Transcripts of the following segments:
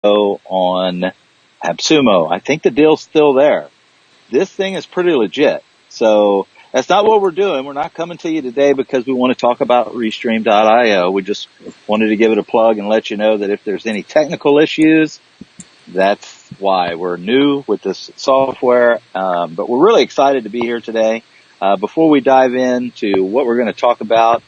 on AppSumo. I think the deal's still there. This thing is pretty legit. So that's not what we're doing. We're not coming to you today because we want to talk about Restream.io. We just wanted to give it a plug and let you know that if there's any technical issues, that's why. We're new with this software, but we're really excited to be here today. Before we dive into what we're going to talk about,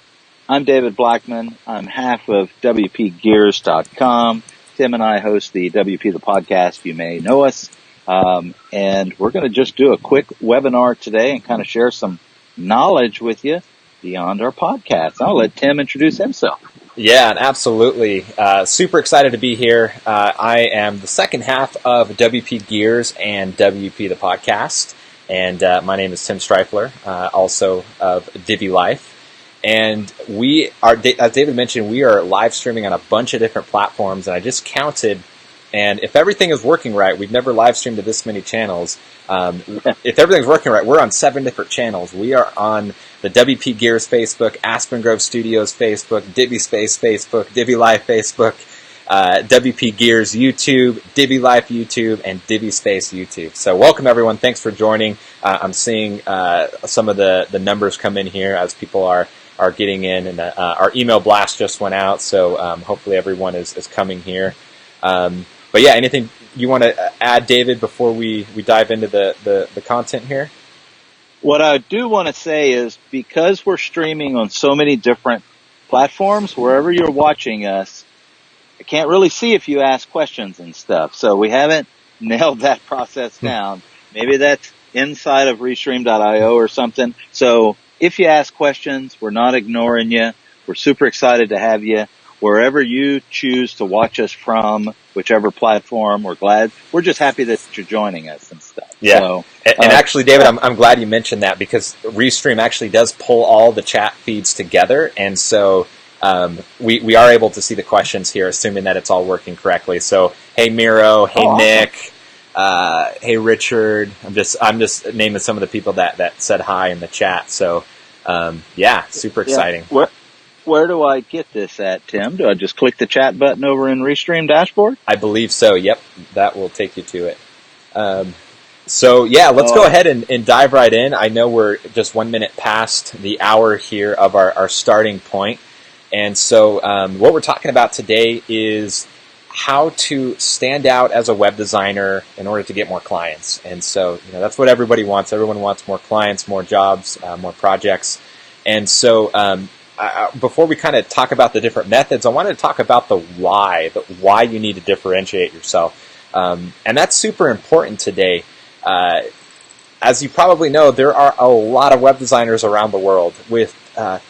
I'm David Blackman. I'm half of WPGears.com. Tim and I host the WP the podcast. You may know us. And we're going to just do a quick webinar today and kind of share some knowledge with you beyond our podcast. I'll let Tim introduce himself. Yeah, absolutely. Super excited to be here. I am the second half of WP Gears and WP the podcast. And my name is Tim Streifler, also of Divi Life. And we are, as David mentioned, we are live streaming on a bunch of different platforms. And I just counted. And if everything is working right, we've never live streamed to this many channels. If everything's working right, we're on 7 different channels. We are on the WP Gears Facebook, Aspen Grove Studios Facebook, Divi Space Facebook, Divi Life Facebook, WP Gears YouTube, Divi Life YouTube, and Divi Space YouTube. So welcome everyone. Thanks for joining. I'm seeing some of the numbers come in here as people are getting in, and our email blast just went out. So hopefully everyone is coming here. But yeah, anything you want to add, David, before we dive into the content here? What I do want to say is because we're streaming on so many different platforms, wherever you're watching us, I can't really see if you ask questions and stuff. So we haven't nailed that process down. Maybe that's inside of Restream.io or something. So if you ask questions, we're not ignoring you. We're super excited to have you. Wherever you choose to watch us from, whichever platform, we're just happy that you're joining us and stuff. Yeah. So, and actually, David, I'm glad you mentioned that because Restream actually does pull all the chat feeds together. And so we are able to see the questions here, assuming that it's all working correctly. So, hey, Miro, hey, Nick, hey, Richard. I'm just naming some of the people that said hi in the chat. So, yeah, super exciting. Yeah. Where do I get this at, Tim? Do I just click the chat button over in Restream dashboard? I believe so. Yep, that will take you to it. So yeah, let's go ahead and dive right in. I know we're just 1 minute past the hour here of our starting point. And so what we're talking about today is how to stand out as a web designer in order to get more clients. And so that's what everybody wants. Everyone wants more clients, more jobs, more projects. And so before we kind of talk about the different methods, I wanted to talk about the why you need to differentiate yourself. And that's super important today. As you probably know, there are a lot of web designers around the world with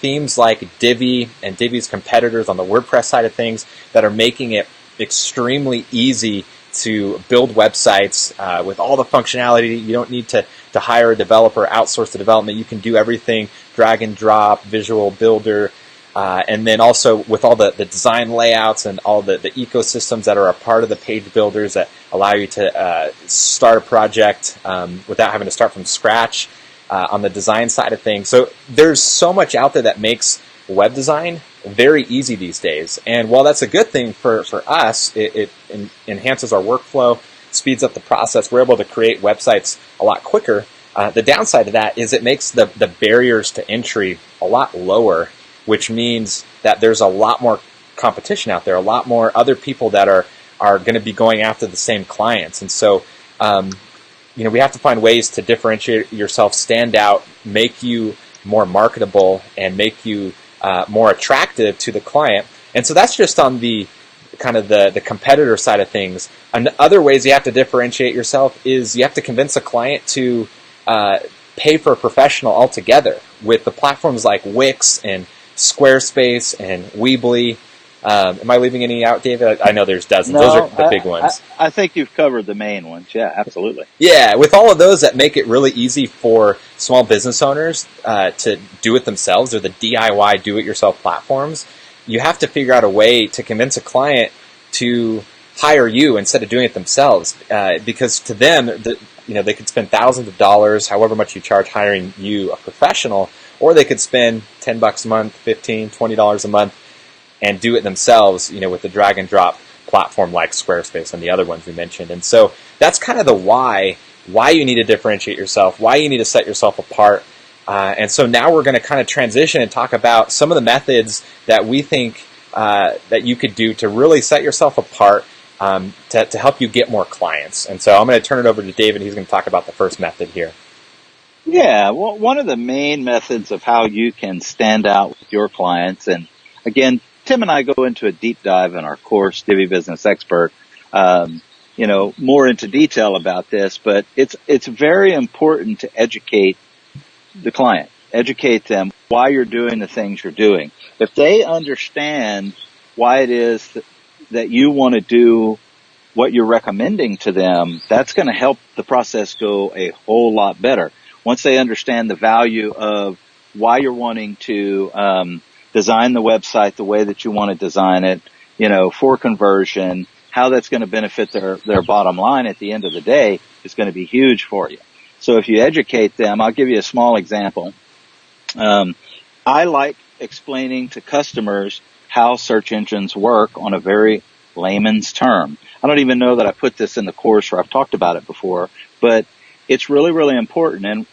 themes like Divi and Divi's competitors on the WordPress side of things that are making it extremely easy to build websites with all the functionality. You don't need to hire a developer, outsource the development. You can do everything, drag and drop, visual builder, and then also with all the design layouts and all the ecosystems that are a part of the page builders that allow you to start a project without having to start from scratch on the design side of things. So there's so much out there that makes web design very easy these days. And while that's a good thing for us, it enhances our workflow, speeds up the process. We're able to create websites a lot quicker. The downside of that is it makes the barriers to entry a lot lower, which means that there's a lot more competition out there, a lot more other people that are going to be going after the same clients. And so, we have to find ways to differentiate yourself, stand out, make you more marketable, and make you more attractive to the client. And so that's just on the kind of the competitor side of things. And other ways you have to differentiate yourself is you have to convince a client to pay for a professional altogether with the platforms like Wix and Squarespace and Weebly. Am I leaving any out, David? I know there's dozens. No, those are the big ones. I think you've covered the main ones. Yeah, absolutely. Yeah, with all of those that make it really easy for small business owners to do it themselves, or the DIY do-it-yourself platforms, you have to figure out a way to convince a client to hire you instead of doing it themselves. Because to them, they could spend thousands of dollars, however much you charge, hiring you, a professional, or they could spend $10 a month, $15, $20 a month, and do it themselves, with the drag and drop platform like Squarespace and the other ones we mentioned. And so that's kind of the why you need to differentiate yourself, why you need to set yourself apart. And so now we're going to kind of transition and talk about some of the methods that we think that you could do to really set yourself apart to help you get more clients. And so I'm going to turn it over to David. He's going to talk about the first method here. Yeah, well, one of the main methods of how you can stand out with your clients, and again, Tim and I go into a deep dive in our course, Divi Business Expert, more into detail about this, but it's very important to educate the client, educate them why you're doing the things you're doing. If they understand why it is that you want to do what you're recommending to them, that's going to help the process go a whole lot better. Once they understand the value of why you're wanting to design the website the way that you want to design it, for conversion, how that's going to benefit their bottom line at the end of the day is going to be huge for you. So if you educate them, I'll give you a small example. I like explaining to customers how search engines work on a very layman's term. I don't even know that I put this in the course or I've talked about it before, but it's really, really important. And,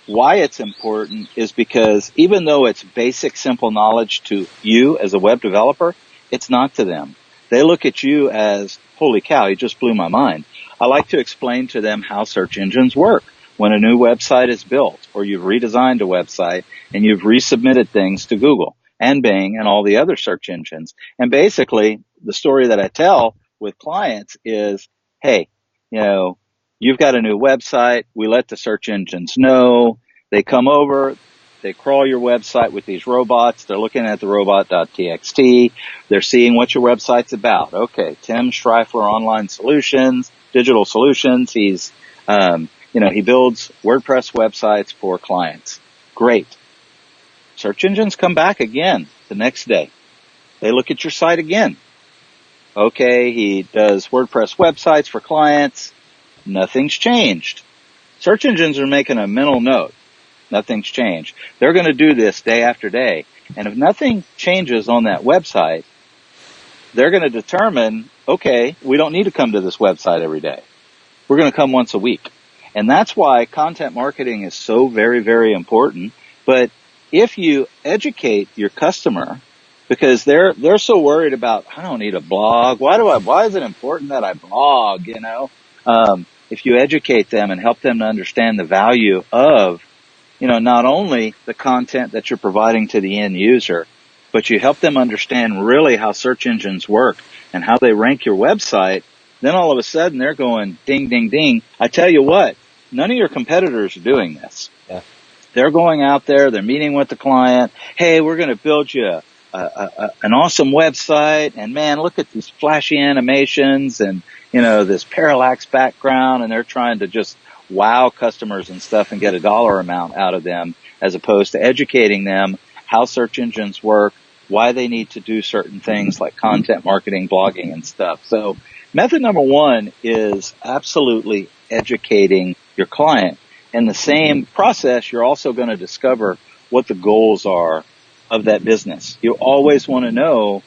why it's important is because even though it's basic, simple knowledge to you as a web developer, it's not to them. They look at you as, holy cow, you just blew my mind. I like to explain to them how search engines work. When a new website is built or you've redesigned a website and you've resubmitted things to Google and Bing and all the other search engines. And basically, the story that I tell with clients is, hey, you've got a new website. We let the search engines know. They come over. They crawl your website with these robots. They're looking at the robot.txt. They're seeing what your website's about. Okay, Tim Schreifler Online Solutions, Digital Solutions. He's, he builds WordPress websites for clients. Great. Search engines come back again the next day. They look at your site again. Okay, he does WordPress websites for clients. Nothing's changed. Search engines are making a mental note. Nothing's changed. They're going to do this day after day. And if nothing changes on that website, they're going to determine, okay, we don't need to come to this website every day. We're going to come once a week. And that's why content marketing is so very, very important. But if you educate your customer, because they're so worried about, I don't need a blog. Why is it important that I blog, if you educate them and help them to understand the value of, not only the content that you're providing to the end user, but you help them understand really how search engines work and how they rank your website, then all of a sudden they're going ding, ding, ding. I tell you what, none of your competitors are doing this. Yeah. They're going out there, they're meeting with the client. Hey, we're going to build you an awesome website, and man, look at these flashy animations and, this parallax background, and they're trying to just wow customers and stuff and get a dollar amount out of them, as opposed to educating them how search engines work, why they need to do certain things like content marketing, blogging, and stuff. So method number one is absolutely educating your client. In the same process, you're also going to discover what the goals are of that business. You always want to know,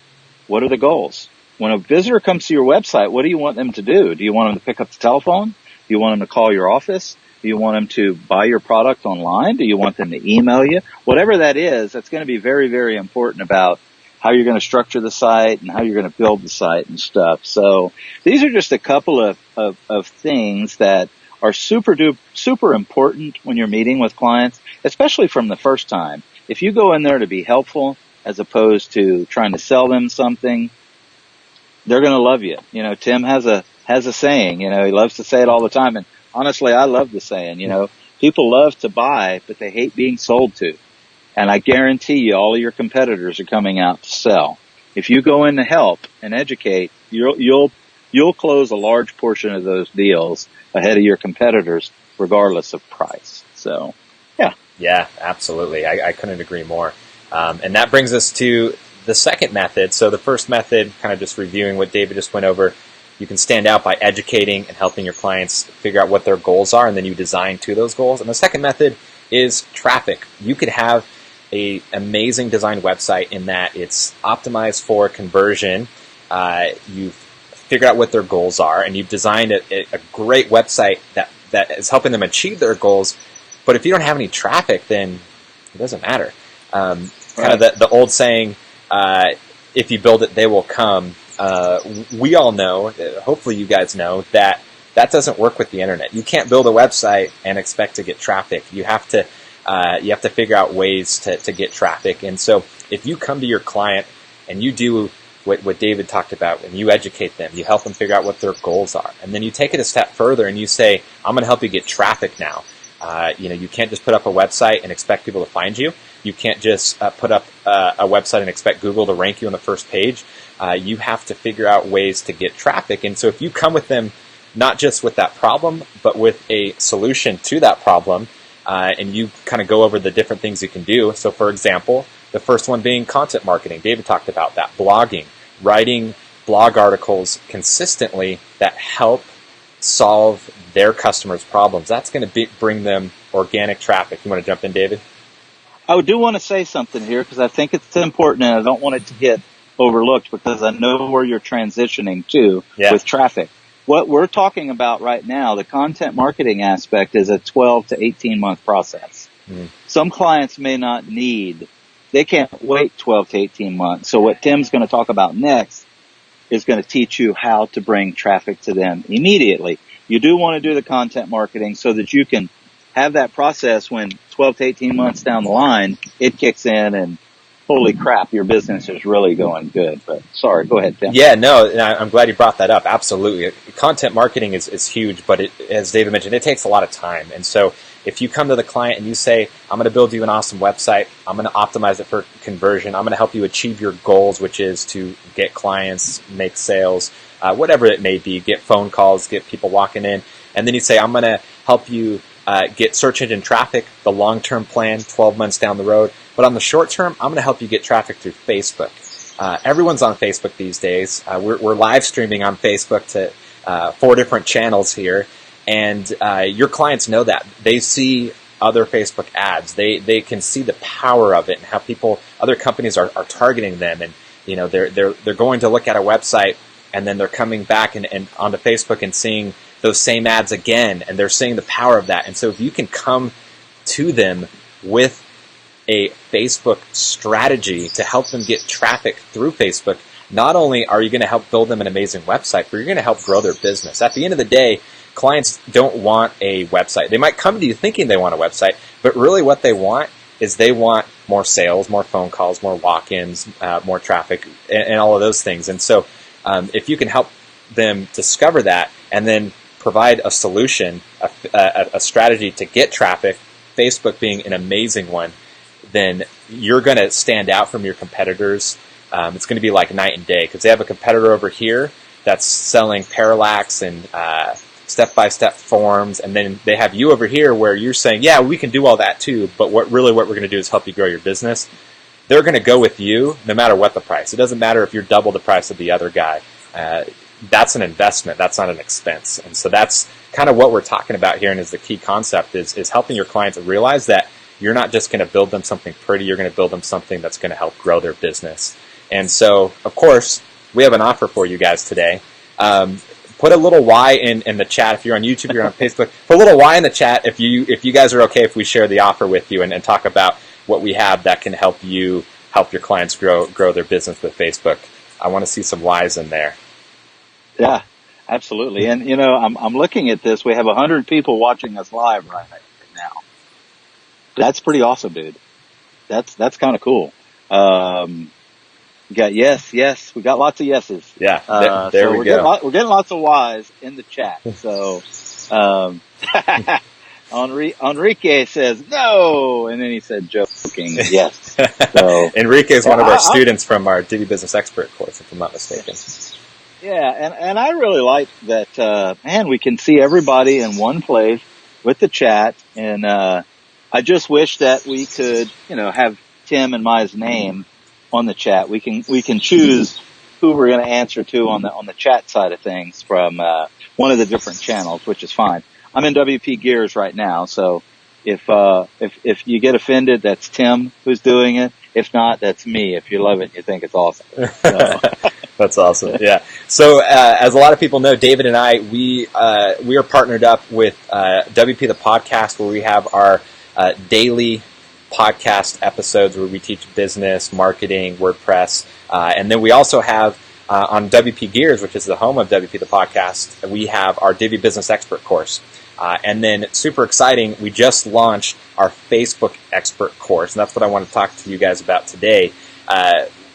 what are the goals? When a visitor comes to your website, what do you want them to do? Do you want them to pick up the telephone? Do you want them to call your office? Do you want them to buy your product online? Do you want them to email you? Whatever that is, that's going to be very, very important about how you're going to structure the site and how you're going to build the site and stuff. So these are just a couple of things that are super important when you're meeting with clients, especially from the first time. If you go in there to be helpful as opposed to trying to sell them something, they're going to love you. Tim has a saying, he loves to say it all the time. And honestly, I love the saying, people love to buy, but they hate being sold to. And I guarantee you all of your competitors are coming out to sell. If you go in to help and educate, you'll close a large portion of those deals ahead of your competitors, regardless of price. So, yeah. Yeah, absolutely. I couldn't agree more. And that brings us to the second method. So the first method, kind of just reviewing what David just went over, you can stand out by educating and helping your clients figure out what their goals are, and then you design to those goals. And the second method is traffic. You could have an amazing designed website in that it's optimized for conversion, you've figured out what their goals are, and you've designed a great website that is helping them achieve their goals. But if you don't have any traffic, then it doesn't matter. Kind of the old saying, if you build it, they will come. We all know, hopefully you guys know, that doesn't work with the internet. You can't build a website and expect to get traffic. You have to figure out ways to get traffic. And so if you come to your client and you do what David talked about, and you educate them, you help them figure out what their goals are, and then you take it a step further and you say, I'm going to help you get traffic now. You can't just put up a website and expect people to find you. You can't just put up a website and expect Google to rank you on the first page. You have to figure out ways to get traffic. And so if you come with them, not just with that problem, but with a solution to that problem, and you kind of go over the different things you can do. So for example, the first one being content marketing. David talked about that. Blogging, writing blog articles consistently that help solve their customers' problems. That's going to bring them organic traffic. You want to jump in, David? I do want to say something here because I think it's important, and I don't want it to get overlooked because I know where you're transitioning to with traffic. What we're talking about right now, the content marketing aspect, is a 12 to 18 month process. Some clients may not need, they can't wait 12 to 18 months. So what Tim's going to talk about next is going to teach you how to bring traffic to them immediately. You do want to do the content marketing so that you can have that process when 12 to 18 months down the line, it kicks in and holy crap, your business is really going good. But sorry, go ahead, Tim. Yeah, no, I'm glad you brought that up. Absolutely. Content marketing is huge, but as David mentioned, it takes a lot of time. And so if you come to the client and you say, I'm going to build you an awesome website, I'm going to optimize it for conversion, I'm going to help you achieve your goals, which is to get clients, make sales, whatever it may be, get phone calls, get people walking in. And then you say, I'm going to help you get search engine traffic, the long-term plan, 12 months down the road. But on the short term, I'm going to help you get traffic through Facebook. Everyone's on Facebook these days. We're live streaming on Facebook to 4 different channels here. And your clients know that. They see other Facebook ads. They can see the power of it and how other companies are targeting them. And they're going to look at a website and then they're coming back and onto Facebook and seeing those same ads again, and they're seeing the power of that. And so if you can come to them with a Facebook strategy to help them get traffic through Facebook, not only are you going to help build them an amazing website, but you're going to help grow their business. At the end of the day, clients don't want a website. They might come to you thinking they want a website, but really what they want is they want more sales, more phone calls, more walk-ins, more traffic, and all of those things. And so if you can help them discover that and then provide a solution, a strategy to get traffic, Facebook being an amazing one, then you're going to stand out from your competitors. It's going to be like night and day because they have a competitor over here that's selling parallax and step-by-step forms, and then they have you over here where you're saying, yeah, we can do all that too, but what we're going to do is help you grow your business. They're going to go with you no matter what the price. It doesn't matter if you're double the price of the other guy. That's an investment. That's not an expense. And so that's kind of what we're talking about here, and is the key concept is helping your clients realize that you're not just going to build them something pretty, you're going to build them something that's going to help grow their business. And so, of course, we have an offer for you guys today. Put a little Y in the chat. If you're on YouTube, you're on Facebook, put a little Y in the chat if you guys are okay if we share the offer with you and talk about what we have that can help your clients grow their business with Facebook. I want to see some Ys in there. Yeah, absolutely. And I'm looking at this. We have 100 people watching us live right now. That's pretty awesome, dude. That's kind of cool. We got yes. We got lots of yeses. Yeah, there we go. We're getting lots of Ys in the chat. So, Enrique says no, and then he said joking yes. So Enrique is one of our students from our Divi Business Expert course, if I'm not mistaken. Yeah, and I really like that. Man, we can see everybody in one place with the chat, and I just wish that we could, have Tim and my name on the chat. We can choose who we're going to answer to on the chat side of things from one of the different channels, which is fine. I'm in WP Gears right now, so if you get offended, that's Tim who's doing it. If not, that's me. If you love it, and you think it's awesome. So. That's awesome. Yeah. So, as a lot of people know, David and I, we are partnered up with WP the Podcast, where we have our daily podcast episodes where we teach business, marketing, WordPress, and then we also have on WP Gears, which is the home of WP the Podcast, we have our Divi Business Expert course. And then, super exciting, we just launched our Facebook Expert course, and that's what I want to talk to you guys about today.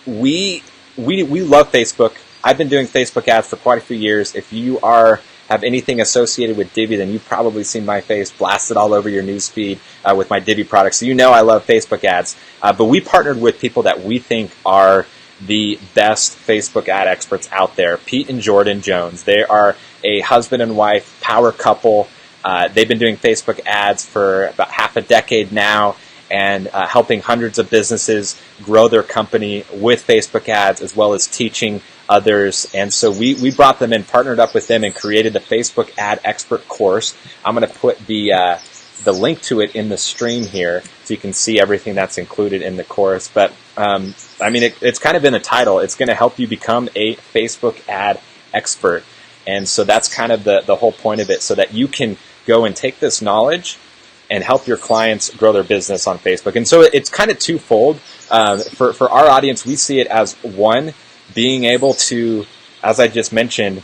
We love Facebook. I've been doing Facebook ads for quite a few years. If you have anything associated with Divi, then you've probably seen my face blasted all over your newsfeed with my Divi products. So you know I love Facebook ads. But we partnered with people that we think are the best Facebook ad experts out there. Pete and Jordan Jones. They are a husband and wife power couple. They've been doing Facebook ads for about half a decade now, and helping hundreds of businesses grow their company with Facebook ads, as well as teaching others. And so we brought them in, partnered up with them, and created the Facebook Ad Expert course. I'm going to put the link to it in the stream here, so you can see everything that's included in the course. But it's kind of in the title. It's going to help you become a Facebook ad expert. And so that's kind of the whole point of it, so that you can go and take this knowledge and help your clients grow their business on Facebook. And so it's kind of twofold. For our audience, we see it as one, being able to, as I just mentioned,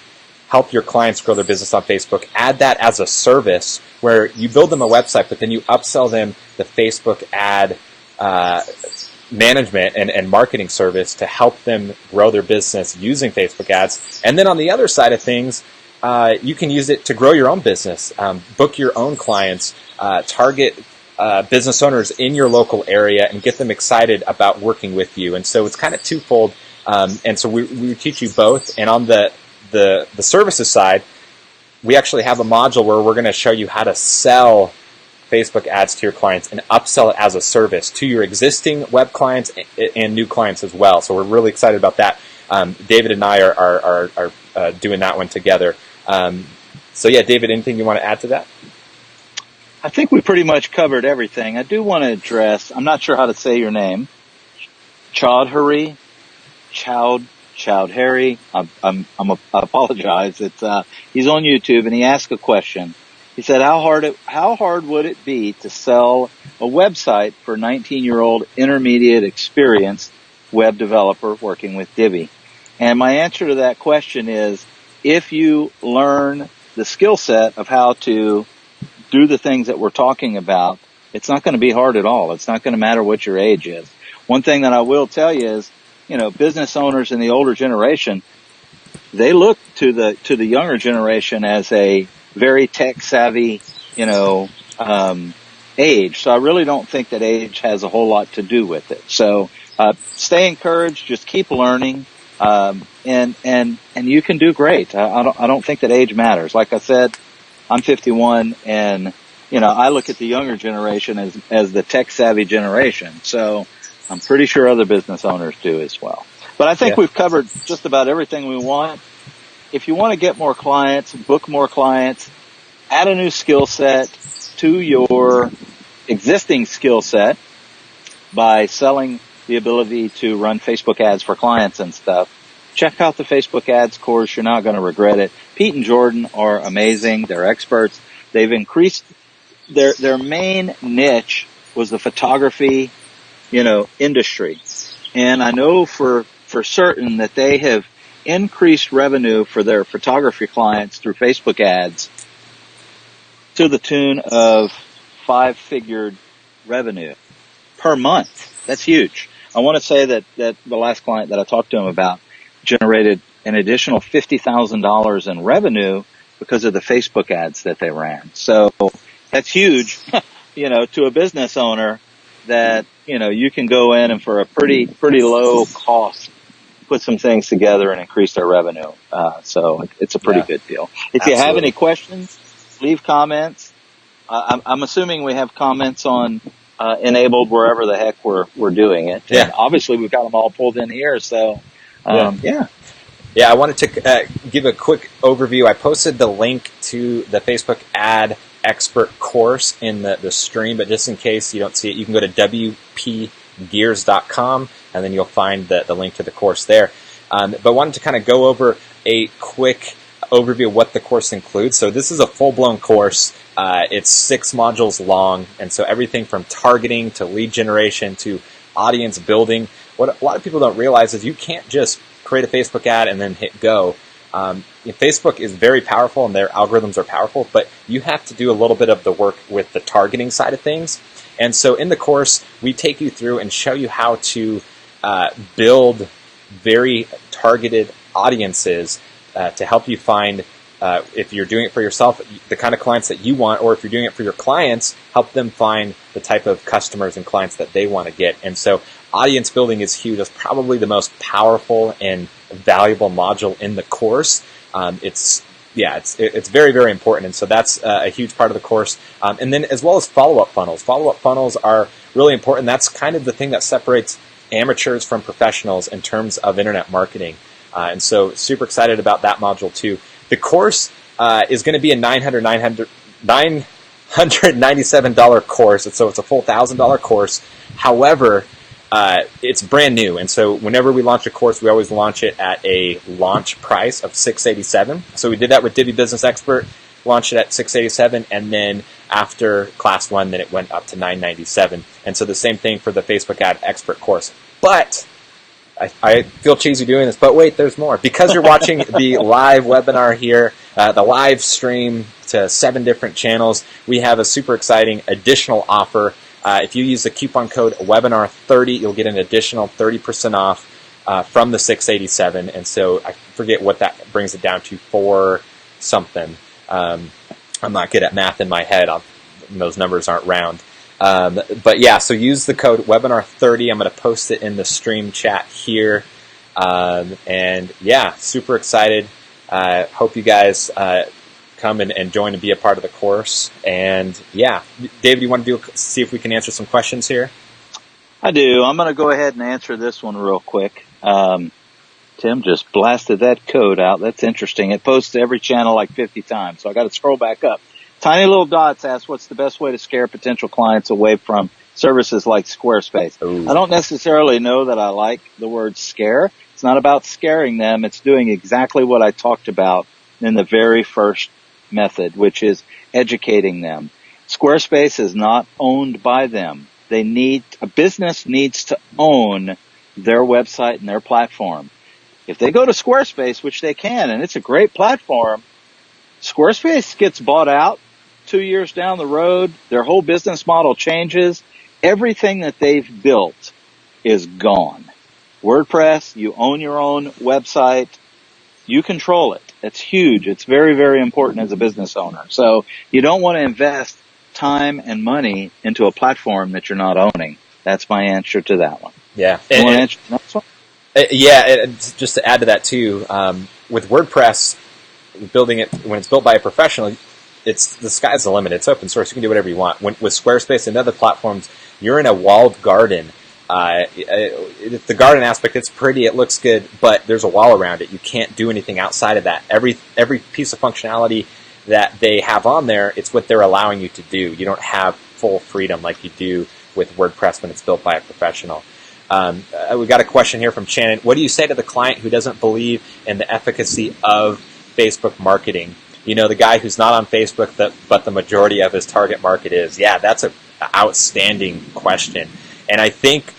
help your clients grow their business on Facebook. Add that as a service where you build them a website, but then you upsell them the Facebook ad management and marketing service to help them grow their business using Facebook ads. And then on the other side of things, you can use it to grow your own business, book your own clients, target business owners in your local area, and get them excited about working with you. And so it's kind of twofold. And so we teach you both. And on the services side, we actually have a module where we're going to show you how to sell Facebook ads to your clients and upsell it as a service to your existing web clients and new clients as well. So we're really excited about that. David and I are doing that one together. So yeah, David, anything you want to add to that? I think we pretty much covered everything. I do want to address, I'm not sure how to say your name, Chowdhury. I apologize. He's on YouTube, and he asked a question. He said, how hard would it be to sell a website for a 19-year-old intermediate experienced web developer working with Divi? And my answer to that question is, if you learn the skill set of how to do the things that we're talking about, it's not going to be hard at all. It's not going to matter what your age is. One thing that I will tell you is, business owners in the older generation, they look to the younger generation as a very tech savvy, age. So I really don't think that age has a whole lot to do with it. So, stay encouraged, just keep learning, and you can do great. I don't think that age matters. Like I said, I'm 51, and, I look at the younger generation as the tech savvy generation. So I'm pretty sure other business owners do as well. But I think we've covered just about everything we want. If you want to get more clients, book more clients, add a new skill set to your existing skill set by selling the ability to run Facebook ads for clients and stuff, check out the Facebook ads course. You're not going to regret it. Pete and Jordan are amazing. They're experts. They've increased their main niche was the photography, industry. And I know for certain that they have increased revenue for their photography clients through Facebook ads to the tune of 5-figure revenue per month. That's huge. I want to say that the last client that I talked to him about generated an additional $50,000 in revenue because of the Facebook ads that they ran. So that's huge, to a business owner that, you can go in and for a pretty low cost, put some things together and increase their revenue. So it's a pretty good deal. If you have any questions, leave comments. I'm assuming we have comments on enabled wherever the heck we're doing it. Yeah. And obviously we've got them all pulled in here. So, Yeah, I wanted to give a quick overview. I posted the link to the Facebook Ad Expert course in the stream, but just in case you don't see it, you can go to WPGears.com, and then you'll find the link to the course there. But wanted to kind of go over a quick overview of what the course includes. So this is a full-blown course. It's 6 modules long, and so everything from targeting to lead generation to audience building. What a lot of people don't realize is you can't just create a Facebook ad and then hit go. Facebook is very powerful and their algorithms are powerful, but you have to do a little bit of the work with the targeting side of things. And so in the course, we take you through and show you how to build very targeted audiences to help you find, if you're doing it for yourself, the kind of clients that you want, or if you're doing it for your clients, help them find the type of customers and clients that they want to get. And so audience building is huge. It's probably the most powerful and valuable module in the course. It's very, very important. And so that's a huge part of the course. And then as well as follow-up funnels. Follow-up funnels are really important. That's kind of the thing that separates amateurs from professionals in terms of internet marketing. And so super excited about that module too. The course is going to be a $997 course. So it's a full $1,000 course. However, it's brand new. And so whenever we launch a course, we always launch it at a launch price of $687. So we did that with Divi Business Expert, launched it at $687. And then after class 1, then it went up to $997. And so the same thing for the Facebook Ad Expert course. But I feel cheesy doing this, but wait, there's more. Because you're watching the live webinar here, the live stream to 7 different channels, we have a super exciting additional offer. If you use the coupon code webinar30, you'll get an additional 30% off from the $687. And so I forget what that brings it down to, 4 something. I'm not good at math in my head. Those numbers aren't round. But yeah, so use the code webinar30. I'm going to post it in the stream chat here. And yeah, super excited. Hope you guys come and join and be a part of the course. And yeah, David, you want to see if we can answer some questions here? I do. I'm going to go ahead and answer this one real quick. Tim just blasted that code out. That's interesting. It posts to every channel like 50 times, so I got to scroll back up. Tiny Little Dots asks, what's the best way to scare potential clients away from services like Squarespace? Ooh. I don't necessarily know that I like the word scare. It's not about scaring them. It's doing exactly what I talked about in the very first method, which is educating them. Squarespace is not owned by them. A business needs to own their website and their platform. If they go to Squarespace, which they can, and it's a great platform, Squarespace gets bought out 2 years down the road, their whole business model changes. Everything that they've built is gone. WordPress, you own your own website. You control it. It's huge. It's very, very important as a business owner. So you don't want to invest time and money into a platform that you're not owning. That's my answer to that one. Yeah. You want to answer the next one? Just to add to that too, with WordPress, building it when it's built by a professional, it's the sky's the limit. It's open source. You can do whatever you want. With Squarespace and other platforms, you're in a walled garden. The garden aspect, it's pretty, it looks good, but there's a wall around it. You can't do anything outside of that. Every piece of functionality that they have on there, it's what they're allowing you to do. You don't have full freedom like you do with WordPress when it's built by a professional. We got a question here from Shannon. What do you say to the client who doesn't believe in the efficacy of Facebook marketing? You know, the guy who's not on Facebook, but the majority of his target market is. Yeah, that's an outstanding question. And I think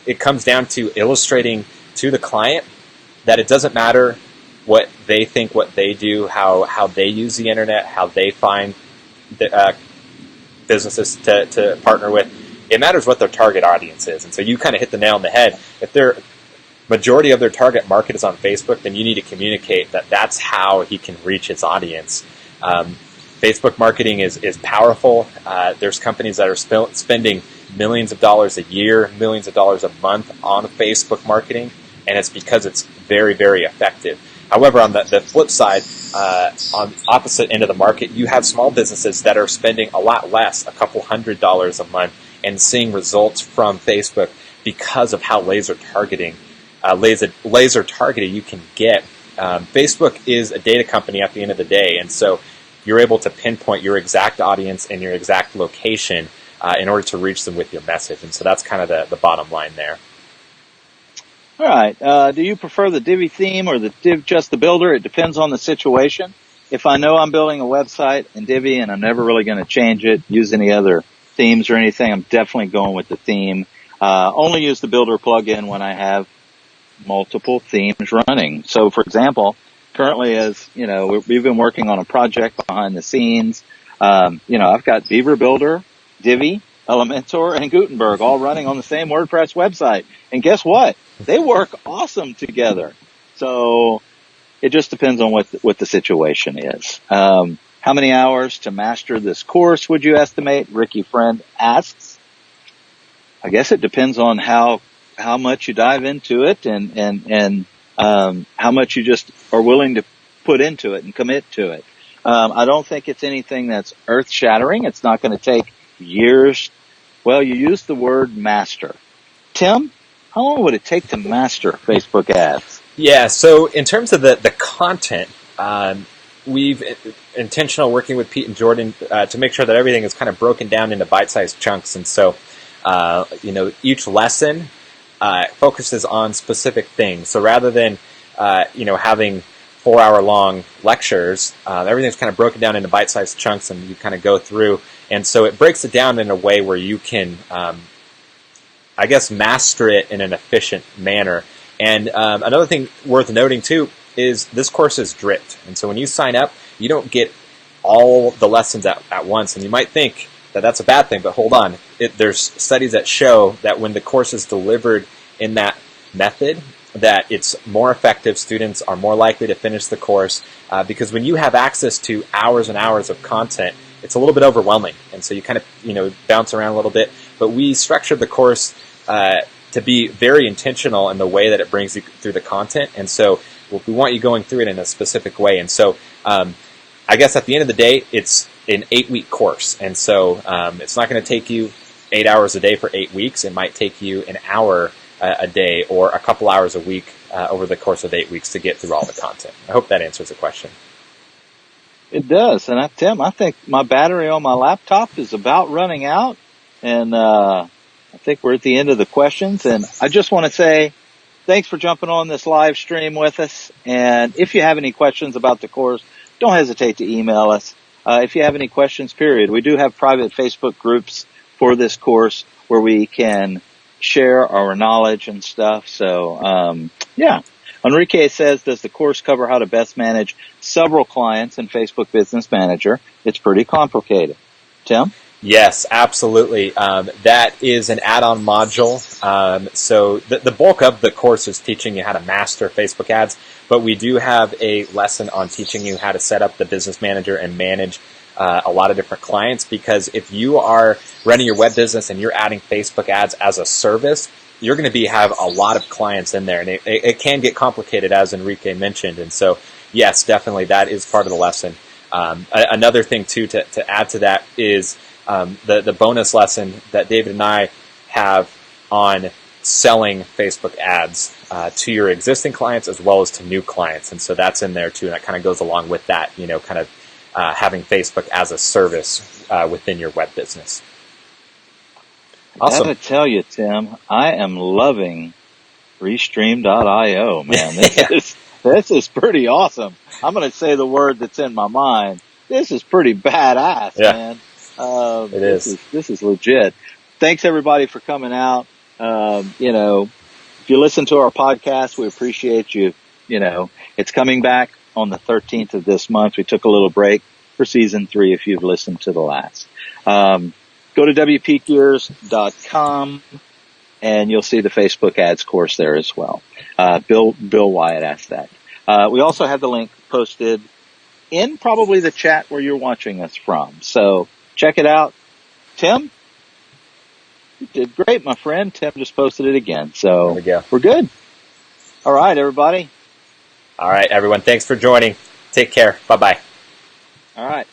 it comes down to illustrating to the client that it doesn't matter what they think, what they do, how they use the internet, how they find the, businesses to partner with. It matters what their target audience is. And so you kind of hit the nail on the head. If their majority of their target market is on Facebook, then you need to communicate that that's how he can reach his audience. Facebook marketing is powerful. There's companies that are spending millions of dollars a year, millions of dollars a month on Facebook marketing, and it's because it's very, very effective. However, on the flip side, on the opposite end of the market, you have small businesses that are spending a lot less, a couple $100s a month, and seeing results from Facebook because of how laser targeted you can get. Facebook is a data company at the end of the day, and so you're able to pinpoint your exact audience and your exact location in order to reach them with your message. And so that's kind of the bottom line there. All right. Do you prefer the Divi theme or the Div Just the Builder? It depends on the situation. If I know I'm building a website in Divi and I'm never really going to change it, use any other themes or anything, I'm definitely going with the theme. Only use the Builder plugin when I have multiple themes running. So, for example, currently, as you know, we've been working on a project behind the scenes. I've got Beaver Builder, Divi, Elementor, and Gutenberg all running on the same WordPress website. And guess what? They work awesome together. So it just depends on what the situation is. How many hours to master this course would you estimate? Ricky Friend asks. I guess it depends on how much you dive into it and how much you just are willing to put into it and commit to it. I don't think it's anything that's earth shattering. It's not going to take years. Well, you used the word master. Tim, how long would it take to master Facebook ads? Yeah, so in terms of the content, we've intentional working with Pete and Jordan to make sure that everything is kind of broken down into bite-sized chunks. And so, each lesson focuses on specific things. So rather than, having 4-hour-long lectures, everything's kind of broken down into bite-sized chunks and you kind of go through. And so it breaks it down in a way where you can, master it in an efficient manner. And another thing worth noting, too, is this course is dripped. And so when you sign up, you don't get all the lessons at once. And you might think that that's a bad thing, but hold on. There's studies that show that when the course is delivered in that method, that it's more effective. Students are more likely to finish the course because when you have access to hours and hours of content, it's a little bit overwhelming. And so you kind of, bounce around a little bit. But we structured the course to be very intentional in the way that it brings you through the content. And so we want you going through it in a specific way. And so I guess at the end of the day, it's an 8-week course. And so it's not going to take you 8 hours a day for 8 weeks. It might take you an hour a day or a couple hours a week over the course of 8 weeks to get through all the content. I hope that answers the question. It does. And Tim, I think my battery on my laptop is about running out. And I think we're at the end of the questions. And I just want to say thanks for jumping on this live stream with us. And if you have any questions about the course, don't hesitate to email us. If you have any questions, period. We do have private Facebook groups for this course where we can share our knowledge and stuff. So, Enrique says, does the course cover how to best manage several clients in Facebook Business Manager? It's pretty complicated. Tim? Yes, absolutely. That is an add-on module. So the bulk of the course is teaching you how to master Facebook ads, but we do have a lesson on teaching you how to set up the Business Manager and manage a lot of different clients, because if you are running your web business and you're adding Facebook ads as a service, you're going to have a lot of clients in there, and it can get complicated, as Enrique mentioned. And so, yes, definitely that is part of the lesson. Another thing, too, to add to that is the bonus lesson that David and I have on selling Facebook ads to your existing clients as well as to new clients. And so that's in there, too, and that kind of goes along with that, having Facebook as a service within your web business. Awesome. I gotta tell you, Tim, I am loving Restream.io, man. This is pretty awesome. I'm going to say the word that's in my mind. This is pretty badass, man. It is. This is legit. Thanks everybody for coming out. If you listen to our podcast, we appreciate you. It's coming back on the 13th of this month. We took a little break for season 3 if you've listened to the last. Go to wpgears.com and you'll see the Facebook ads course there as well. Bill Wyatt asked that. We also have the link posted in probably the chat where you're watching us from. So check it out. Tim, you did great, my friend. Tim just posted it again. So there we go. We're good. All right, everybody. All right, everyone. Thanks for joining. Take care. Bye-bye. All right.